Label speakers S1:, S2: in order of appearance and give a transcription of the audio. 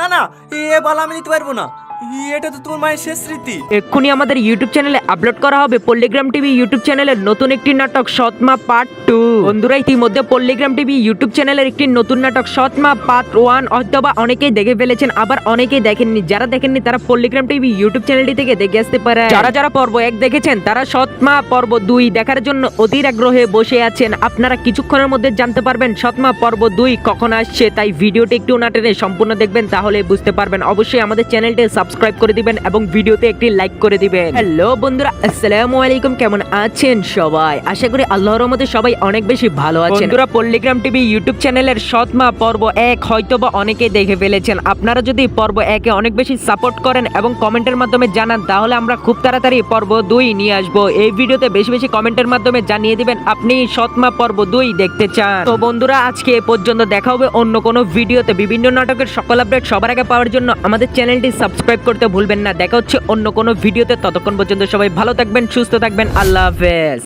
S1: না না, এ বাল আমি নিতে পারবো না। এটা তো তোমার মায়ের শেষ স্মৃতি।
S2: এক্ষুনি আমাদের ইউটিউব চ্যানেলে আপলোড করা হবে পল্লিগ্রাম টিভি ইউটিউব চ্যানেলের নতুন একটি নাটক সৎমা পার্ট 2। বন্ধুরা ইতিমধ্যে পল্লিগ্রাম টিভি ইউটিউব চ্যানেলের একটি নতুন নাটক সৎমা পার্ট 1 হয়তোবা অনেকেই দেখে ফেলেছেন, আবার অনেকেই দেখেননি। যারা দেখেননি তারা পল্লিগ্রাম টিভি ইউটিউব চ্যানেলটি থেকে দেখে আসতে পারে। যারা পর্ব 1 দেখেছেন তারা সৎমা পর্ব 2 দেখার জন্য অধীর আগ্রহে বসে আছেন। আপনারা কিছুক্ষণের মধ্যে জানতে পারবেন সৎমা পর্ব 2 কখন আসছে, তাই ভিডিওটি একটু না টেনে সম্পূর্ণ দেখবেন, তাহলে বুঝতে পারবেন। অবশ্যই আমাদের চ্যানেলটি সাবস্ক্রাইব করে দিবেন এবং ভিডিওতে একটি লাইক করে দিবেন। হ্যালো বন্ধুরা, আসসালামু আলাইকুম, কেমন আছেন সবাই? আশা করি আল্লাহর রহমতে সবাই অনেক বেশি ভালো আছেন। বন্ধুরা পল্লিগ্রাম টিভি ইউটিউব চ্যানেলের সৎমা পর্ব 1 হয়তোবা অনেকেই দেখে ফেলেছেন। আপনারা যদি পর্ব 1 এ অনেক বেশি সাপোর্ট করেন এবং কমেন্টের মাধ্যমে জানান, তাহলে আমরা খুব তাড়াতাড়ি পর্ব 2 নিয়ে আসবো। এই ভিডিওতে বেশি বেশি কমেন্টের মাধ্যমে জানিয়ে দিবেন আপনি সৎমা পর্ব 2 দেখতে চান। তো বন্ধুরা আজকে এ পর্যন্ত, দেখা হবে অন্য কোনো ভিডিওতে। বিভিন্ন নাটকের সকল আপডেট সবার আগে পাওয়ার জন্য আমাদের চ্যানেলটি সাবস্ক্রাইব করতে ভুলবেন না। দেখা হচ্ছে অন্য কোনো ভিডিওতে। ততক্ষণ পর্যন্ত সবাই ভালো থাকবেন, সুস্থ থাকবেন। আল্লাহ হাফেজ।